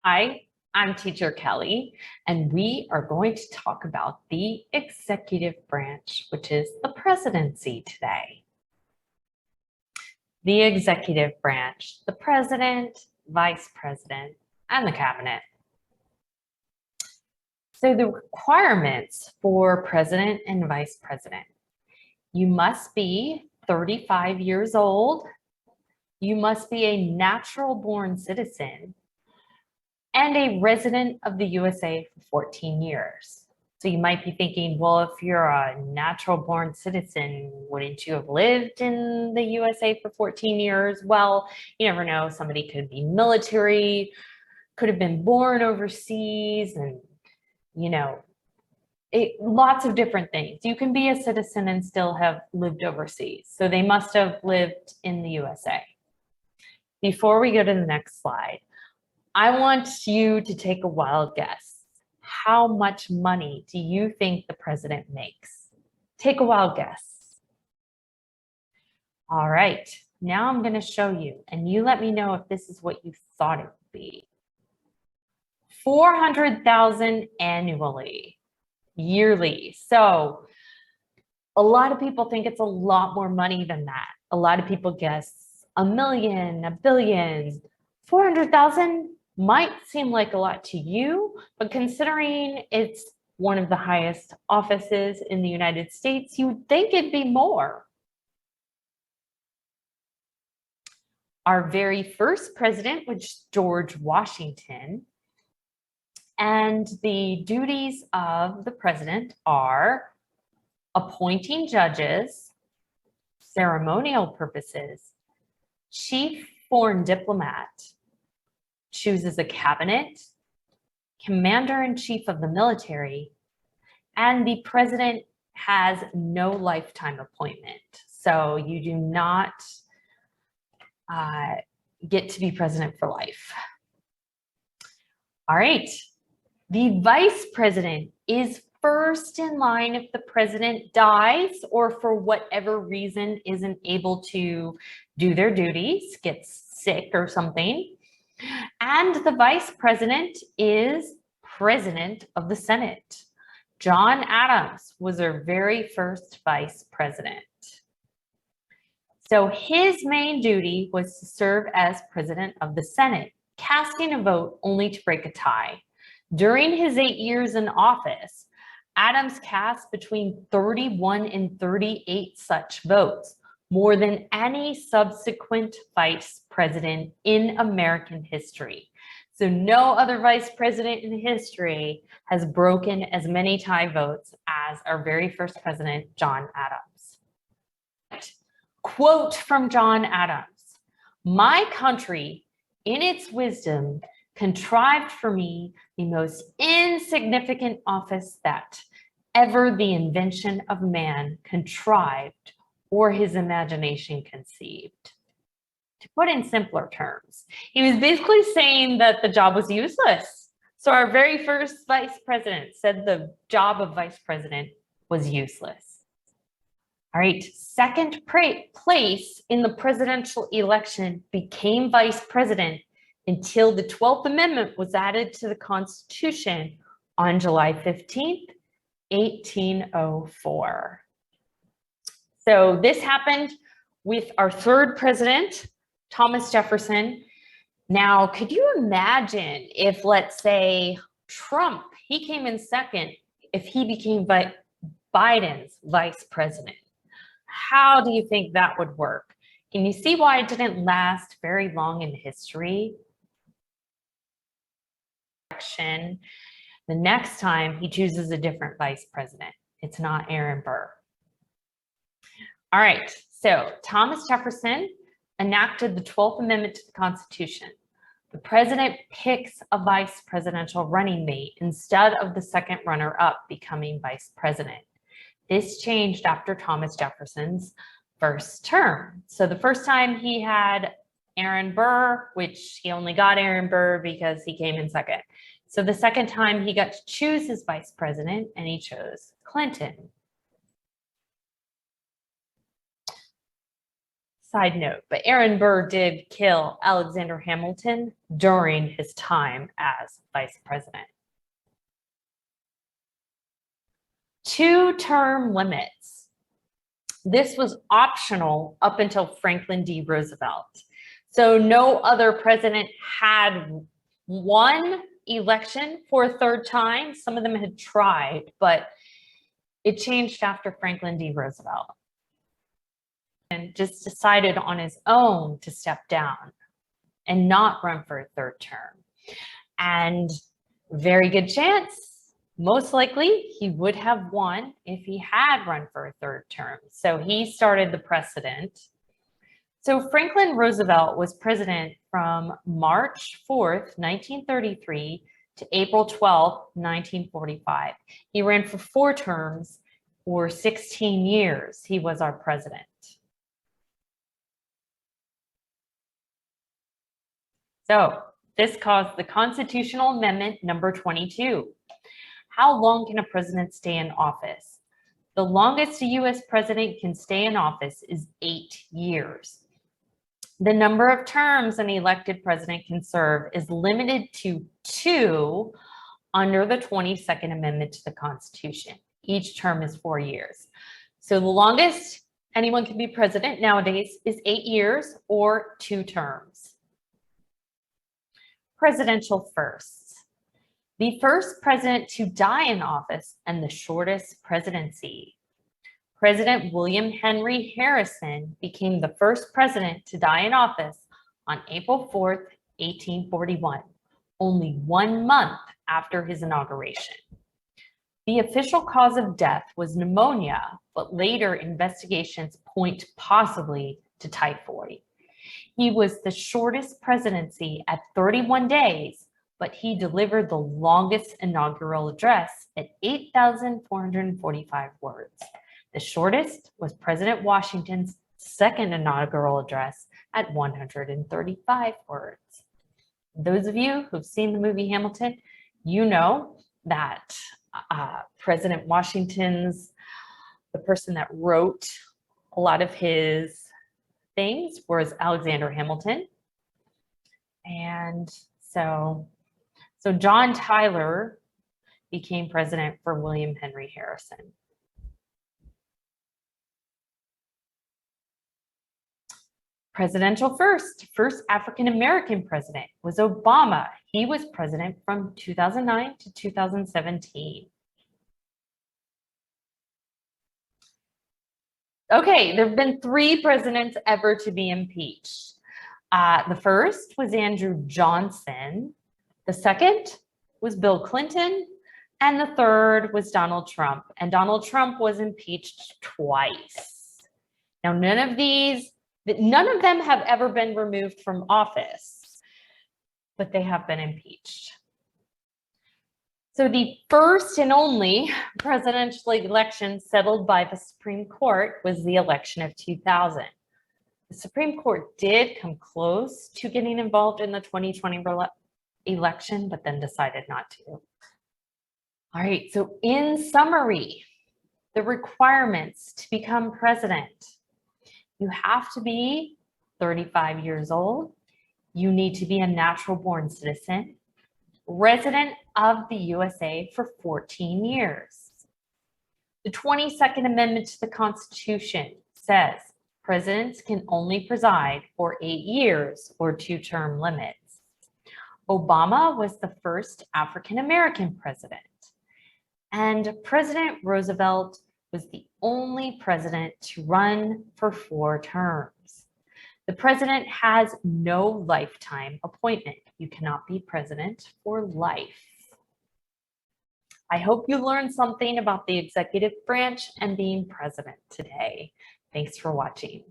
Hi, I'm Teacher Kelly, and we are going to talk about the executive branch, which is the presidency today. The executive branch, the president, vice president, and the cabinet. So the requirements for president and vice president. You must be 35 years old. You must be a natural born citizen and a resident of the USA for 14 years. So you might be thinking, well, if you're a natural born citizen, wouldn't you have lived in the USA for 14 years? Well, you never know. Somebody could be military, could have been born overseas, and, lots of different things. You can be a citizen and still have lived overseas. So they must have lived in the USA. Before we go to the next slide, I want you to take a wild guess. How much money do you think the president makes? Take a wild guess. All right, now I'm going to show you, and you let me know if this is what you thought it would be. $400,000 annually, yearly. So a lot of people think it's a lot more money than that. A lot of people guess $1 million, $1 billion. 400,000 might seem like a lot to you, but considering it's one of the highest offices in the United States, you would think it'd be more. Our very first president was George Washington, and the duties of the president are appointing judges, ceremonial purposes, chief foreign diplomat, chooses a cabinet, commander-in-chief of the military, and the president has no lifetime appointment. So you do not get to be president for life. All right, the vice president is first in line if the president dies or for whatever reason isn't able to do their duties, gets sick or something. And the vice president is president of the Senate. John Adams was our very first vice president. So his main duty was to serve as president of the Senate, casting a vote only to break a tie. During his 8 years in office, Adams cast between 31 and 38 such votes, more than any subsequent vice president in American history. So no other vice president in history has broken as many tie votes as our very first president, John Adams. Quote from John Adams, "My country, in its wisdom, contrived for me the most insignificant office that ever the invention of man contrived or his imagination conceived." To put in simpler terms, he was basically saying that the job was useless. So our very first vice president said the job of vice president was useless. All right, second place in the presidential election became vice president until the 12th Amendment was added to the Constitution on July 15th, 1804. So this happened with our third president, Thomas Jefferson. Now, could you imagine if, let's say, Trump, he came in second, if he became Biden's vice president? How do you think that would work? Can you see why it didn't last very long in history? The next time he chooses a different vice president. It's not Aaron Burr. All right, so Thomas Jefferson enacted the 12th Amendment to the Constitution. The president picks a vice presidential running mate instead of the second runner-up becoming vice president. This changed after Thomas Jefferson's first term. So the first time he had Aaron Burr, which he only got Aaron Burr because he came in second. So the second time he got to choose his vice president and he chose Clinton. Side note, but Aaron Burr did kill Alexander Hamilton during his time as vice president. Two-term limits. This was optional up until Franklin D. Roosevelt. So no other president had won election for a third time. Some of them had tried, but it changed after Franklin D. Roosevelt and just decided on his own to step down and not run for a third term. And very good chance, most likely, he would have won if he had run for a third term. So he started the precedent. So Franklin Roosevelt was president from March 4th, 1933 to April 12th, 1945. He ran for 4 terms for 16 years. He was our president. So this caused the Constitutional Amendment number 22. How long can a president stay in office? The longest a U.S. president can stay in office is 8 years. The number of terms an elected president can serve is limited to 2 under the 22nd Amendment to the Constitution. Each term is 4 years. So the longest anyone can be president nowadays is 8 years or 2 terms. Presidential firsts. The first president to die in office and the shortest presidency. President William Henry Harrison became the first president to die in office on April 4th, 1841, only 1 month after his inauguration. The official cause of death was pneumonia, but later investigations point possibly to typhoid. He was the shortest presidency at 31 days, but he delivered the longest inaugural address at 8,445 words. The shortest was President Washington's second inaugural address at 135 words. Those of you who've seen the movie Hamilton, you know that President Washington's, the person that wrote a lot of his things was Alexander Hamilton. And so John Tyler became president for William Henry Harrison. Presidential first African-American president was Obama. He was president from 2009 to 2017. Okay, there have been 3 presidents ever to be impeached. The first was Andrew Johnson. The second was Bill Clinton. And the third was Donald Trump. And Donald Trump was impeached twice. Now, none of them have ever been removed from office, but they have been impeached. So the first and only presidential election settled by the Supreme Court was the election of 2000. The Supreme Court did come close to getting involved in the 2020 election, but then decided not to. All right, so in summary, the requirements to become president. You have to be 35 years old. You need to be a natural-born citizen, resident of the USA for 14 years. The 22nd Amendment to the Constitution says presidents can only preside for 8 years or 2-term limits. Obama was the first African-American president, and President Roosevelt was the only president to run for 4 terms. The president has no lifetime appointment. You cannot be president for life. I hope you learned something about the executive branch and being president today. Thanks for watching.